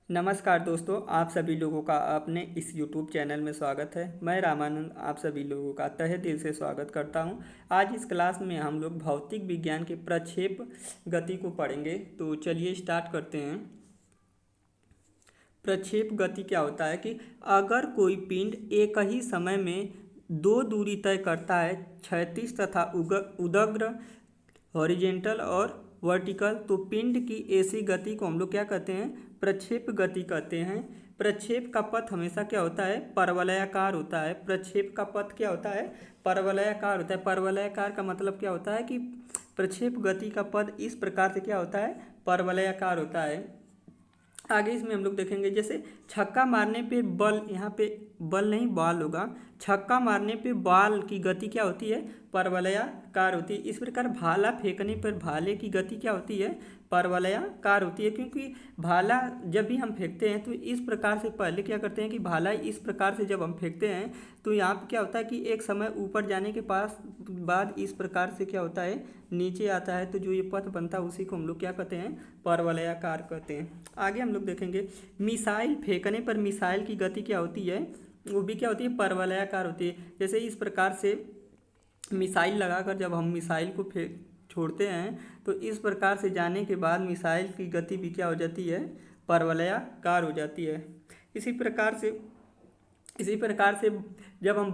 नमस्कार दोस्तों, आप सभी लोगों का अपने इस YouTube चैनल में स्वागत है। मैं रामानंद आप सभी लोगों का तहे दिल से स्वागत करता हूं। आज इस क्लास में हम लोग भौतिक विज्ञान के प्रक्षेप गति को पढ़ेंगे। तो चलिए स्टार्ट करते हैं। प्रक्षेप गति क्या होता है कि अगर कोई पिंड एक ही समय में दो दूरी तय करता है, क्षैतिज तथा उदग्र, हॉरिजेंटल और वर्टिकल, तो पिंड की ऐसी गति को हम लोग क्या कहते हैं? प्रक्षेप गति कहते हैं। प्रक्षेप का पथ हमेशा क्या होता है? परवलयाकार होता है। प्रक्षेप का पथ क्या होता है? परवलयाकार होता है। परवलयाकार का मतलब क्या होता है कि प्रक्षेप गति का पथ इस प्रकार से क्या होता है? परवलयाकार होता है। आगे इसमें हम लोग देखेंगे, जैसे छक्का मारने पे बल, यहाँ पे बल नहीं बॉल होगा, छक्का मारने पे बॉल की गति क्या होती है? परवलयाकार होती है। इस प्रकार भाला फेंकने पर भाले की गति क्या होती है? परवलयाकार होती है, क्योंकि भाला जब भी हम फेंकते हैं तो इस प्रकार से पहले क्या करते हैं कि भाला इस प्रकार से जब हम फेंकते हैं तो यहाँ पे क्या होता है कि एक समय ऊपर जाने के पास बाद इस प्रकार से क्या होता है? नीचे आता है। तो जो ये पथ बनता है उसी को हम लोग क्या कहते हैं? परवलयाकार कहते हैं। आगे हम लोग देखेंगे, मिसाइल फेंकने पर मिसाइल की गति क्या होती है? वो भी क्या होती है? परवलयाकार होती है। जैसे इस प्रकार से मिसाइल लगाकर जब हम मिसाइल को फेंक छोड़ते हैं तो इस प्रकार से जाने के बाद मिसाइल की गति भी क्या हो जाती है? परवलयाकार हो जाती है। इसी प्रकार से जब हम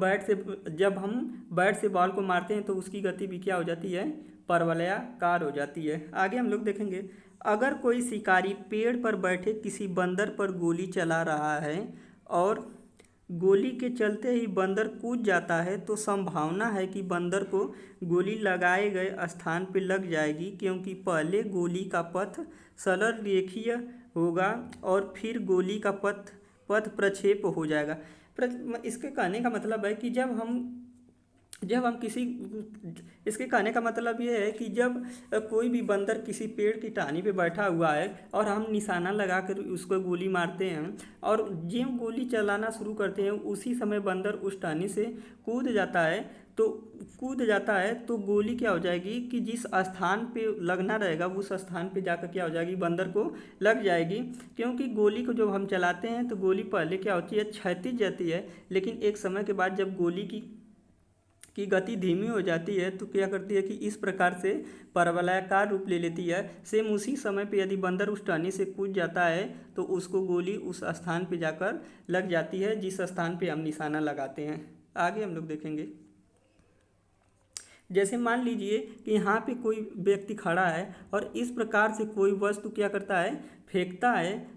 बैट से बॉल को मारते हैं तो उसकी गति भी क्या हो जाती है? परवलयाकार हो जाती है। आगे हम लोग देखेंगे, अगर कोई शिकारी पेड़ पर बैठे किसी बंदर पर गोली चला रहा है और गोली के चलते ही बंदर कूद जाता है, तो संभावना है कि बंदर को गोली लगाए गए स्थान पर लग जाएगी, क्योंकि पहले गोली का पथ सरल रेखीय होगा और फिर गोली का पथ प्रक्षेप हो जाएगा। इसके कहने का मतलब है कि जब हम किसी इसके कहने का मतलब ये है कि जब कोई भी बंदर किसी पेड़ की टहनी पे बैठा हुआ है और हम निशाना लगा कर उसको गोली मारते हैं और जिम गोली चलाना शुरू करते हैं, उसी समय बंदर उस टहनी से कूद जाता है तो गोली क्या हो जाएगी कि जिस स्थान पे लगना रहेगा उस स्थान पे जाकर क्या हो जाएगी? बंदर को लग जाएगी। क्योंकि गोली को जब हम चलाते हैं तो गोली पहले क्या होती है? क्षैतिज जाती है, लेकिन एक समय के बाद जब गोली की गति धीमी हो जाती है तो क्या करती है कि इस प्रकार से परवलयाकार रूप ले लेती है। सेम उसी समय पे यदि बंदर उस टहनी से कूद जाता है तो उसको गोली उस स्थान पे जाकर लग जाती है जिस स्थान पे हम निशाना लगाते हैं। आगे हम लोग देखेंगे, जैसे मान लीजिए कि यहाँ पे कोई व्यक्ति खड़ा है और इस प्रकार से कोई वस्तु क्या करता है? फेंकता है।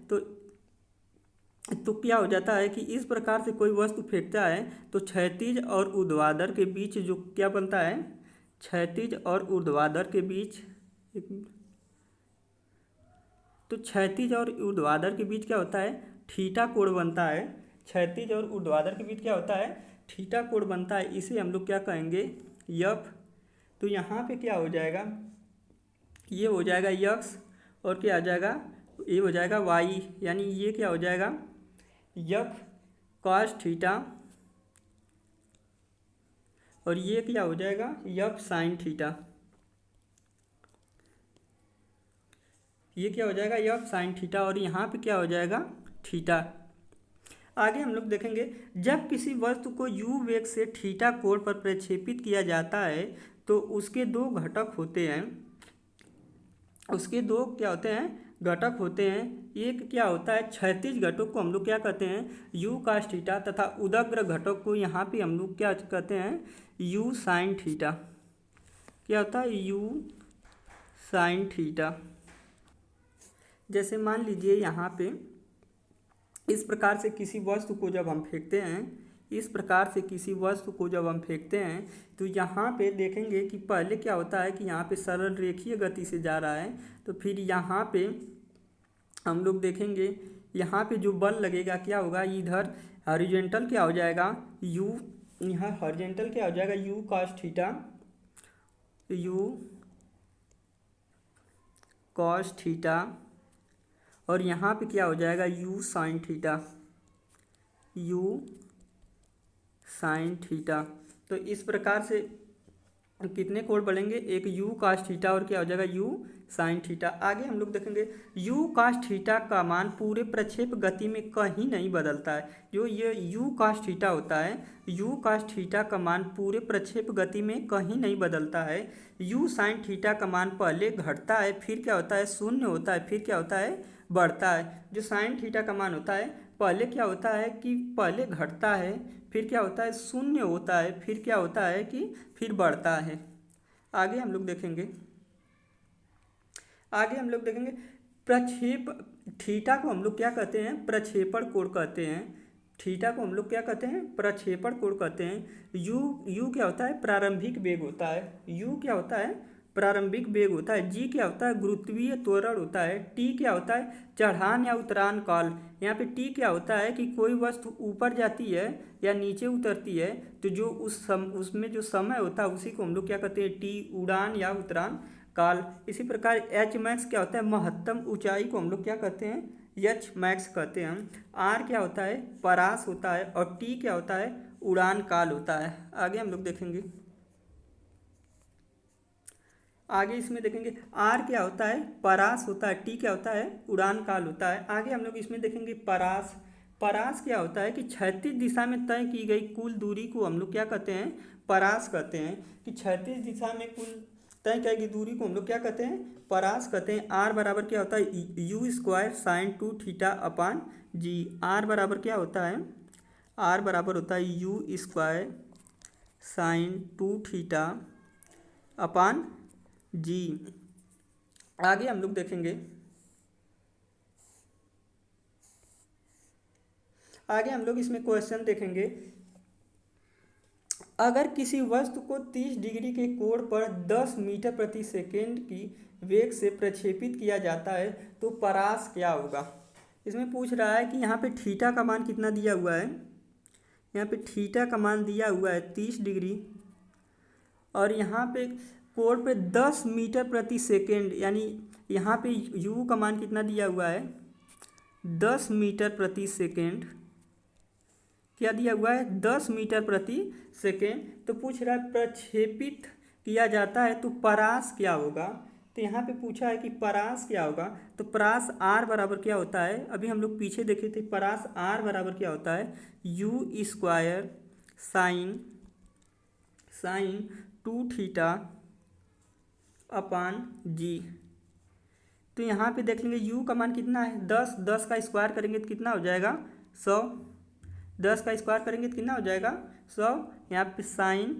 तो क्या हो जाता है कि इस प्रकार से कोई वस्तु फेंकता है तो क्षैतिज और ऊर्ध्वाधर के बीच जो क्या बनता है? क्षैतिज और ऊर्ध्वाधर के बीच तो क्षैतिज और ऊर्ध्वाधर के बीच क्या होता है? थीटा कोण बनता है। क्षैतिज और ऊर्ध्वाधर के बीच क्या होता है? थीटा कोण बनता है। इसे हम लोग क्या कहेंगे? यफ। तो यहाँ पे क्या हो जाएगा? ये हो जाएगा यक्स और क्या आ जाएगा? ये हो जाएगा वाई, यानी ये क्या हो जाएगा? यफ कॉस थीटा और ये क्या हो जाएगा? F sine theta. ये क्या हो जाएगा? यफ साइन थीटा और यहाँ पे क्या हो जाएगा? थीटा। आगे हम लोग देखेंगे, जब किसी वस्तु को u वेग से थीटा कोण पर प्रक्षेपित किया जाता है तो उसके दो घटक होते हैं। उसके दो क्या होते हैं? घटक होते हैं। एक क्या होता है? क्षैतिज घटक को हम लोग क्या कहते हैं? u cos थीटा, तथा उदग्र घटक को यहाँ पे हम लोग क्या कहते हैं? u sine theta. क्या होता है? u sine theta. जैसे मान लीजिए यहाँ पे इस प्रकार से किसी वस्तु को जब हम फेंकते हैं तो यहाँ पे देखेंगे कि पहले क्या होता है कि यहाँ पे सरल रेखीय गति से जा रहा है। तो फिर यहाँ पे हम लोग देखेंगे, यहाँ पे जो बल लगेगा क्या होगा? इधर हॉरिजॉन्टल क्या हो जाएगा? u, यहाँ हॉरिजॉन्टल क्या हो जाएगा? u cos थीटा और यहाँ पे क्या हो जाएगा? u sine theta. तो इस प्रकार से कितने कोण बढ़ेंगे, एक यू कास थीटा और क्या हो जाएगा यू साइन थीटा। आगे हम लोग देखेंगे यू कास थीटा का मान पूरे प्रक्षेप गति में कहीं नहीं बदलता है। जो ये यू कास थीटा होता है, यू कास थीटा का मान पूरे प्रक्षेप गति में कहीं नहीं बदलता है। यू साइन थीटा का मान पहले घटता है, फिर क्या होता है शून्य होता है, फिर क्या होता है बढ़ता है। जो साइन थीटा का मान होता है पहले क्या होता है कि पहले घटता है, फिर क्या होता है शून्य होता है, फिर क्या होता है कि फिर बढ़ता है। आगे हम लोग देखेंगे, आगे हम लोग देखेंगे प्रक्षेप थीटा को हम लोग क्या कहते हैं, प्रक्षेपण कोण कहते हैं। थीटा को हम लोग क्या कहते हैं, प्रक्षेपण कोण कहते हैं। यू क्या होता है, प्रारंभिक वेग होता है। यू क्या होता है, प्रारंभिक वेग होता है। जी क्या होता है, गुरुत्वीय त्वरण होता है। टी क्या होता है, चढ़ान या उतरान काल। यहाँ पे टी क्या होता है कि कोई वस्तु ऊपर जाती है या नीचे उतरती है तो जो उसमें जो समय होता है उसी को हम लोग क्या कहते हैं, टी उड़ान या उतरान काल। इसी प्रकार एच मैक्स क्या होता है, महत्तम ऊंचाई को हम लोग क्या कहते हैं, एच मैक्स कहते हैं। आर क्या होता है, परास होता है। और टी क्या होता है, उड़ान काल होता है। आगे हम लोग देखेंगे, आगे इसमें देखेंगे आर क्या होता है, परास होता है। टी क्या होता है, उड़ान काल होता है। आगे हम लोग इसमें देखेंगे परास। परास क्या होता है कि क्षैतिज दिशा में तय की गई कुल दूरी को हम लोग क्या कहते हैं, परास कहते हैं। कि क्षैतिज दिशा में कुल तय की गई दूरी को हम लोग क्या कहते हैं, परास कहते हैं। आर बराबर क्या होता है, u square sine 2 theta upon g. R बराबर क्या होता है, आर बराबर होता है u square sine 2 theta upon g. आगे हम लोग देखेंगे, आगे हम लोग इसमें क्वेश्चन देखेंगे। अगर किसी वस्तु को 30 डिग्री के कोण पर 10 मीटर प्रति सेकेंड की वेग से प्रक्षेपित किया जाता है तो परास क्या होगा। इसमें पूछ रहा है कि यहाँ पे थीटा का मान कितना दिया हुआ है, यहाँ पे थीटा का मान दिया हुआ है 30 डिग्री और यहाँ पे कोण पे 10 मीटर प्रति सेकेंड, यानी यहाँ पे यू का मान कितना दिया हुआ है, 10 मीटर प्रति सेकेंड। क्या दिया हुआ है, 10 मीटर प्रति सेकेंड। तो पूछ रहा है प्रक्षेपित किया जाता है तो परास क्या होगा। तो यहाँ पे पूछा है कि परास क्या होगा। तो परास आर बराबर क्या होता है, अभी हम लोग पीछे देखे थे। परास आर बराबर क्या होता है, u square sine 2 theta upon g. तो यहाँ पे देख लेंगे यू का मान कितना है 10, 10 का स्क्वायर करेंगे तो कितना हो जाएगा 100। 10 का स्क्वायर करेंगे तो कितना हो जाएगा 100। यहाँ पे साइन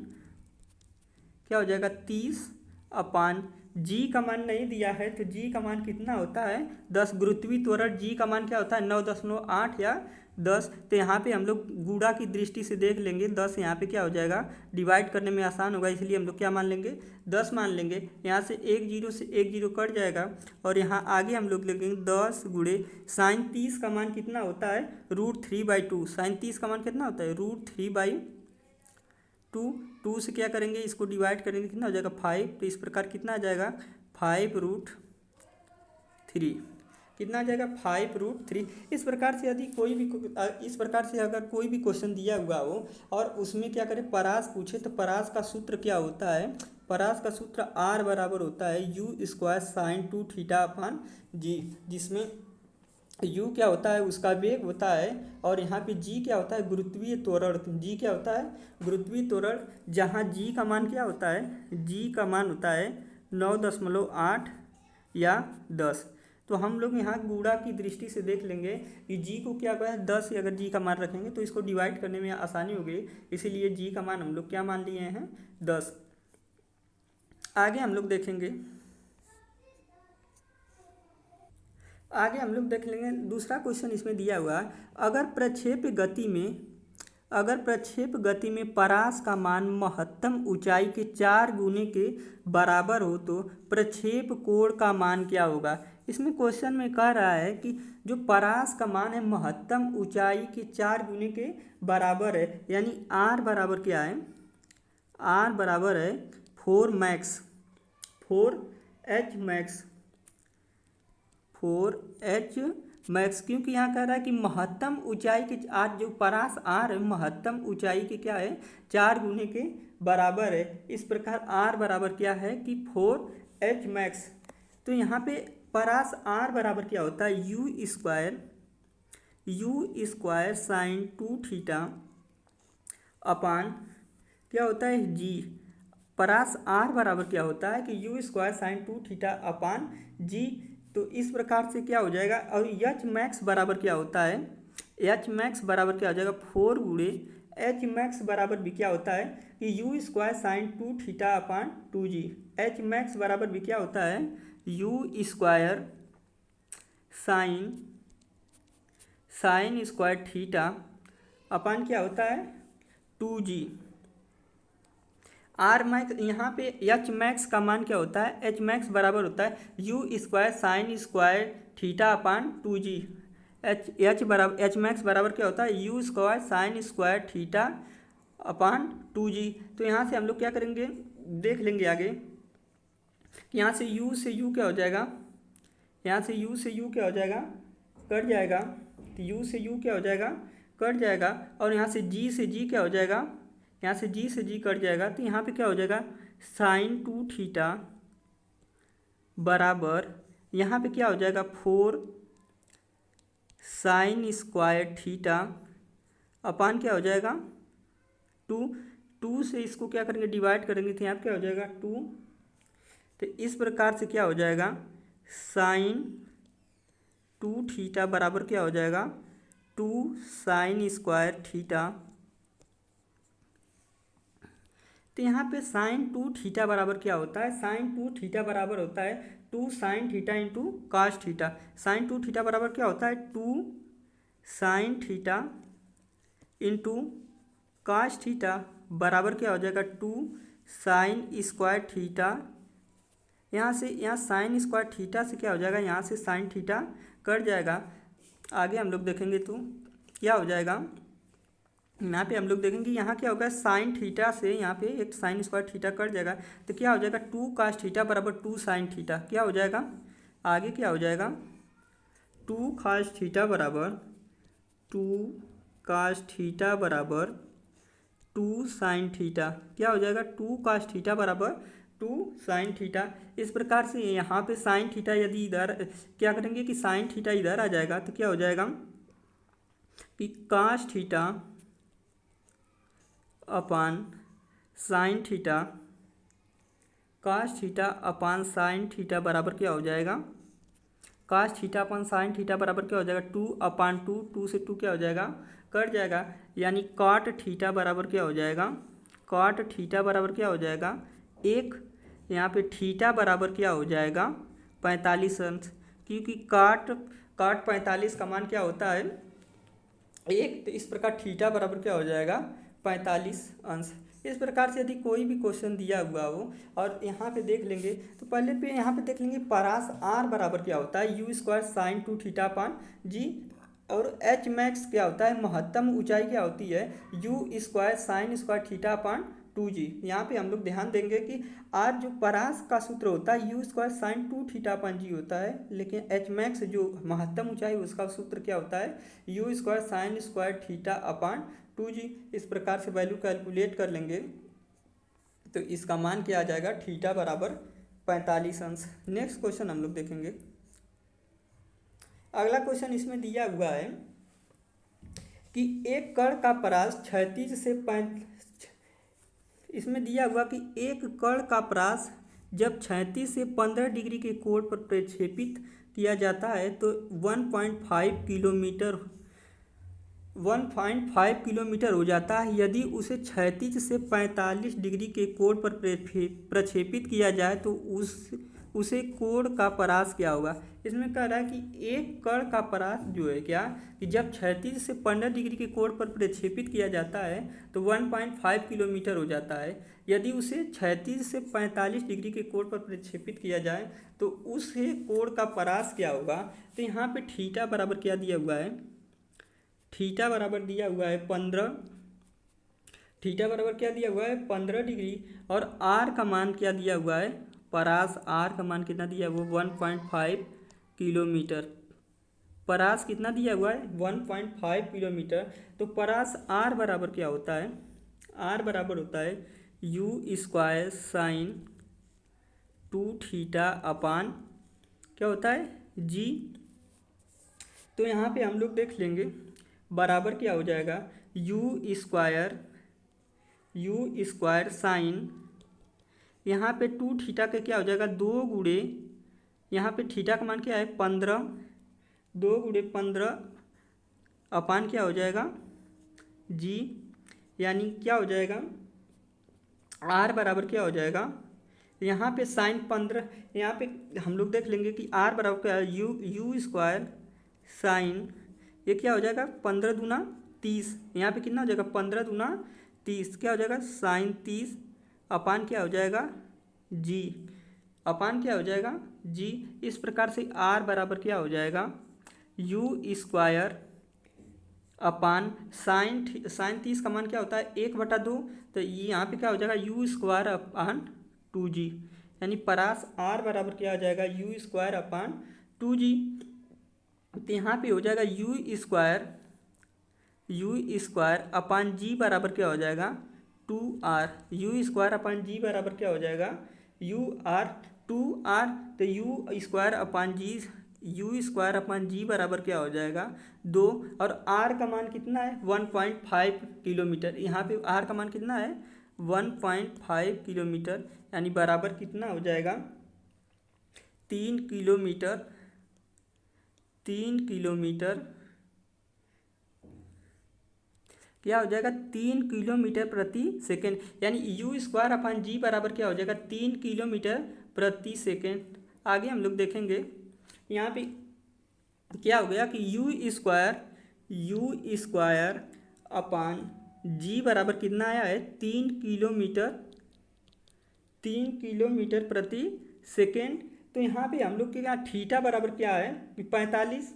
क्या हो जाएगा 30 अपान जी का मान नहीं दिया है तो जी का मान कितना होता है 10। गुरुत्वीय त्वरण जी का मान क्या होता है 9.8 या 10। तो यहाँ पे हम लोग गुणा की दृष्टि से देख लेंगे 10 यहाँ पे क्या हो जाएगा, डिवाइड करने में आसान होगा, इसलिए हम लोग क्या मान लेंगे 10 मान लेंगे। यहाँ से एक जीरो कट जाएगा और यहाँ आगे हम लोग लिखेंगे 10 गुणे साइन 30 का मान कितना होता है √3/2। साइन 30 का मान कितना होता है √3/2। 2 से क्या करेंगे, इसको डिवाइड करेंगे कितना हो जाएगा 5। तो इस प्रकार कितना आ जाएगा 5√3, कितना आ जाएगा 5√3। इस प्रकार से यदि कोई भी इस प्रकार से अगर कोई भी क्वेश्चन दिया हुआ हो और उसमें क्या करें परास पूछे तो परास का सूत्र क्या होता है, परास का सूत्र आर बराबर होता है u square sine 2 theta upon g, जिसमें यू क्या होता है उसका वेग होता है और यहाँ पे जी क्या होता है गुरुत्वीय त्वरण। जी क्या होता है गुरुत्वीय त्वरण, जहाँ जी का मान क्या होता है, जी का मान होता है 9.8 या 10। तो हम लोग यहाँ गुणा की दृष्टि से देख लेंगे कि जी को क्या होगा 10, अगर जी का मान रखेंगे तो इसको डिवाइड करने में आसानी होगी, इसीलिए जी का मान हम लोग क्या मान लिए हैं 10। आगे हम लोग देखेंगे, आगे हम लोग देख लेंगे दूसरा क्वेश्चन इसमें दिया हुआ है। अगर प्रक्षेप गति में परास का मान महत्तम ऊंचाई के 4 गुने के बराबर हो तो प्रक्षेप कोण का मान क्या होगा। इसमें क्वेश्चन में कह रहा है कि जो परास का मान है महत्तम ऊंचाई के 4 गुने के बराबर है, यानी आर बराबर क्या है, आर बराबर है 4 max 4 H max 4h max, क्योंकि यहाँ कह रहा है कि महत्तम ऊंचाई के आज जो परास आर है महत्तम ऊंचाई के क्या है 4 गुने के बराबर है। इस प्रकार आर बराबर क्या है कि 4h मैक्स। तो यहाँ पे परास आर बराबर क्या होता है यू स्क्वायर साइन 2 थीटा अपान क्या होता है जी। परास आर बराबर क्या होता है कि u square sine 2 theta upon g. तो इस प्रकार से क्या हो जाएगा, और एच मैक्स बराबर क्या होता है, एच मैक्स बराबर क्या हो जाएगा 4 गुणे एच मैक्स बराबर भी क्या होता है कि यू स्क्वायर साइन 2 थीटा अपान 2g। एच मैक्स बराबर भी क्या होता है u square sine square theta upon क्या होता है 2g। आर मैक्स यहाँ पे एच मैक्स का मान क्या होता है, एच मैक्स बराबर होता है u square sine square theta upon 2g। H max बराबर क्या होता है u square sine square theta upon 2g। तो यहाँ से हम लोग क्या करेंगे देख लेंगे आगे कि यहाँ से यू क्या हो जाएगा, यहाँ से यू से यू क्या हो जाएगा कट जाएगा, तो यू से यू क्या हो जाएगा कट जाएगा, और यहाँ से जी से जी क्या हो जाएगा, यहाँ से जी से जी कट जाएगा। तो यहाँ पे क्या हो जाएगा साइन 2 थीटा बराबर यहाँ पे क्या हो जाएगा 4 साइन स्क्वायर थीटा अपान क्या हो जाएगा 2 से इसको क्या करेंगे डिवाइड करेंगे, तो यहाँ पे क्या हो जाएगा 2। तो इस प्रकार से क्या हो जाएगा साइन 2 थीटा बराबर क्या हो जाएगा 2 साइन स्क्वायर थीटा। तो यहाँ पे साइन 2 थीटा बराबर क्या होता है, साइन 2 थीटा बराबर होता है 2 sine theta into cos theta. Sine 2 theta बराबर क्या होता है 2 sine theta into cos theta बराबर क्या हो जाएगा 2 साइन स्क्वायर थीटा। यहाँ से यहाँ साइन स्क्वायर थीटा से क्या हो जाएगा, यहाँ से साइन थीटा कट जाएगा। आगे हम लोग देखेंगे तो क्या हो जाएगा, यहाँ पे हम लोग देखेंगे यहाँ क्या होगा साइन थीटा से यहाँ पे एक साइन स्क्वायर थीटा कट जाएगा, तो क्या हो जाएगा 2 कास थीटा बराबर 2 साइन थीटा। क्या हो जाएगा आगे क्या हो जाएगा 2 कास थीटा बराबर 2 कास थीटा बराबर 2 साइन थीटा। क्या हो जाएगा 2 कास थीटा बराबर 2 साइन थीटा। इस प्रकार से यहाँ पे साइन थीटा यदि इधर क्या करेंगे कि साइन थीटा इधर आ जाएगा, तो क्या हो जाएगा कि cos theta upon sine theta, cos theta upon sine theta बराबर क्या हो जाएगा cos theta upon sine theta बराबर क्या हो जाएगा 2 अपान 2 से 2 क्या हो जाएगा कट जाएगा, यानी कॉट थीटा बराबर क्या हो जाएगा कॉट थीटा बराबर क्या हो जाएगा 1। यहाँ पे थीटा बराबर क्या हो जाएगा 45 अंश, क्योंकि काट 45 का मान क्या होता है 1। तो इस प्रकार थीटा बराबर क्या हो जाएगा 45 अंश। इस प्रकार से यदि कोई भी क्वेश्चन दिया हुआ हो और यहाँ पे देख लेंगे, तो पहले पे यहाँ पे देख लेंगे परास आर बराबर क्या होता है यू स्क्वायर साइन 2 थीटा पान जी, और एच मैक्स क्या होता है महत्तम ऊंचाई क्या होती है u square sine square theta पान 2g। यहाँ पे हम लोग ध्यान देंगे कि आज जो परास का सूत्र होता है यू स्क्वायर साइन 2 थीटा पान जी होता है, लेकिन एच मैक्स जो महत्तम ऊंचाई उसका सूत्र क्या होता है u square sine square theta upon 2g। इस प्रकार से वैल्यू कैलकुलेट कर लेंगे तो इसका मान क्या आ जाएगा थीटा बराबर 45 अंश। नेक्स्ट क्वेश्चन हम लोग देखेंगे। अगला क्वेश्चन इसमें दिया हुआ है कि एक कण का परास क्षैतिज से इसमें दिया हुआ कि एक कण का परास जब 36 से 15 डिग्री के कोण पर प्रक्षेपित किया जाता है तो 1.5 किलोमीटर हो जाता है। यदि उसे क्षैतिज से 45 डिग्री के कोण पर प्रक्षेपित किया जाए तो उसे कोण का परास क्या होगा। इसमें कह रहा है कि एक कण का परास जो है क्या कि जब क्षैतिज से 15 डिग्री के कोण पर प्रक्षेपित किया जाता है तो 1.5 किलोमीटर हो जाता है। यदि उसे क्षैतिज से 45 डिग्री के कोण पर प्रक्षेपित किया जाए तो उसे कोण का परास क्या होगा। तो यहाँ पे थीटा बराबर क्या दिया हुआ है, थीटा बराबर दिया हुआ है 15, थीटा बराबर क्या दिया हुआ है 15 डिग्री, और आर का मान क्या दिया हुआ है परास आर का मान कितना दिया हुआ 1.5 किलोमीटर। परास कितना दिया हुआ है 1.5 किलोमीटर। तो परास आर बराबर क्या होता है, आर बराबर होता है यू स्क्वायर साइन 2 थीटा अपान क्या होता है जी। तो यहाँ पे हम लोग देख लेंगे बराबर क्या हो जाएगा यू स्क्वायर साइन, यहाँ पे 2 थीटा का क्या हो जाएगा 2 गुणे, यहाँ पे थीटा का मान क्या है 15, 2 गुणे 15 अपान क्या हो जाएगा जी। यानी क्या हो जाएगा आर बराबर क्या हो जाएगा, यहाँ पे साइन 15, यहाँ पे हम लोग देख लेंगे कि आर बराबर क्या है यू स्क्वायर साइन, ये क्या हो जाएगा 15 दूना 30, यहाँ पे कितना हो जाएगा 15 दूना 30, क्या हो जाएगा साइन 30 अपान क्या हो जाएगा जी, अपान क्या हो जाएगा जी। इस प्रकार से आर बराबर क्या हो जाएगा यू स्क्वायर अपान साइन 30 का मान क्या होता है 1/2, तो ये यहाँ पे क्या हो जाएगा यू स्क्वायर अपान 2g, यानी परास आर बराबर क्या हो जाएगा यू स्क्वायर अपान 2g। तो यहाँ पे हो जाएगा यू स्क्वायर अपान जी बराबर क्या हो जाएगा 2r, यू स्क्वायर अपान जी बराबर क्या हो जाएगा ur 2r, तो यू स्क्वायर अपान जी बराबर क्या हो जाएगा 2, और r का मान कितना है 1.5 किलोमीटर, यहाँ पे r का मान कितना है 1.5 किलोमीटर, यानी बराबर कितना हो जाएगा 3 किलोमीटर क्या हो जाएगा 3 किलोमीटर प्रति सेकेंड, यानी यू स्क्वायर अपान जी बराबर क्या हो जाएगा 3 किलोमीटर प्रति सेकेंड। आगे हम लोग देखेंगे यहाँ पे क्या हो गया कि यू स्क्वायर अपान जी बराबर कितना आया है 3 किलोमीटर प्रति सेकेंड। तो यहाँ पे हम लोग के यहाँ थीटा बराबर क्या है 45,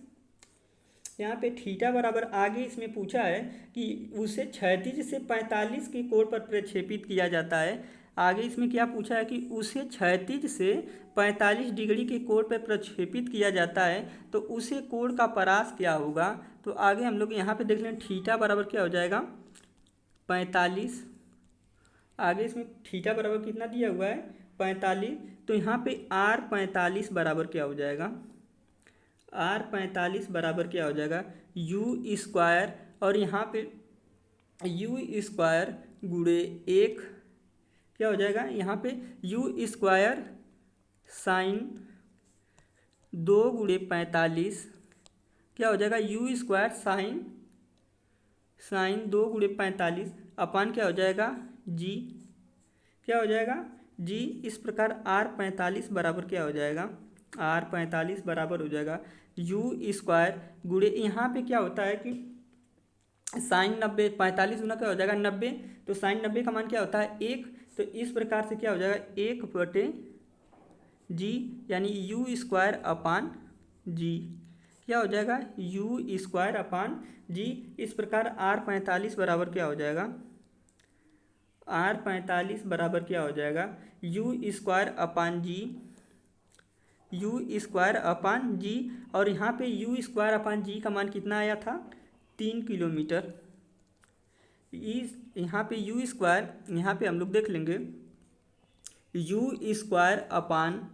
यहाँ पे थीटा बराबर आगे इसमें पूछा है कि उसे क्षैतिज से 45 के कोण पर प्रक्षेपित किया जाता है। आगे इसमें क्या पूछा है कि उसे क्षैतिज से 45 डिग्री के कोण पर प्रक्षेपित किया जाता है, तो उसे कोण का परास क्या होगा। तो आगे हम लोग यहाँ पे देख लें थीटा बराबर क्या हो जाएगा 45, आगे इसमें थीटा बराबर कितना दिया हुआ है 45, तो यहाँ पे आर 45 बराबर क्या हो जाएगा R45 बराबर क्या हो जाएगा यू स्क्वायर, और यहाँ पे यू स्क्वायर गुणे 1 क्या हो जाएगा, यहाँ पे यू स्क्वायर साइन 2 गुणे 45 क्या हो जाएगा यू स्क्वायर साइन 2 गुणे 45 अपान क्या हो जाएगा जी, क्या हो जाएगा जी। इस प्रकार R45 बराबर क्या हो जाएगा R45 बराबर हो जाएगा यू स्क्वायर गुणे, यहाँ पे क्या होता है कि साइन 90 45 गुना क्या हो जाएगा 90, तो साइन 90 का मान क्या होता है 1, तो इस प्रकार से क्या हो जाएगा 1/जी, यानी यू स्क्वायर अपान जी, क्या हो जाएगा यू स्क्वायर अपान जी। इस प्रकार R45 बराबर क्या हो जाएगा R45 बराबर क्या हो जाएगा u square upon g, u square upon g, और यहाँ पे यू स्क्वायर अपान जी का मान कितना आया था 3 किलोमीटर। इस यहाँ पे यू स्क्वायर, यहाँ पे हम लोग देख लेंगे यू स्क्वायर अपान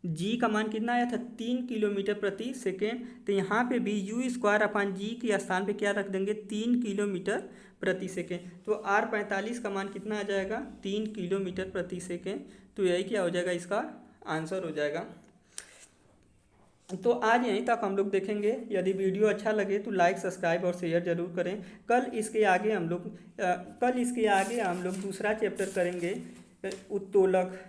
जी का मान कितना आया था 3 किलोमीटर प्रति सेकेंड, तो यहाँ पे भी यू स्क्वायर अपान जी के स्थान पे क्या रख देंगे 3 किलोमीटर प्रति सेकेंड, तो R45 का मान कितना आ जाएगा 3 किलोमीटर प्रति सेकेंड। तो यही क्या हो जाएगा इसका आंसर हो जाएगा। तो आज यहीं तक हम लोग देखेंगे। यदि वीडियो अच्छा लगे तो लाइक सब्सक्राइब और शेयर जरूर करें। कल इसके आगे हम लोग दूसरा चैप्टर करेंगे उत्तोलक।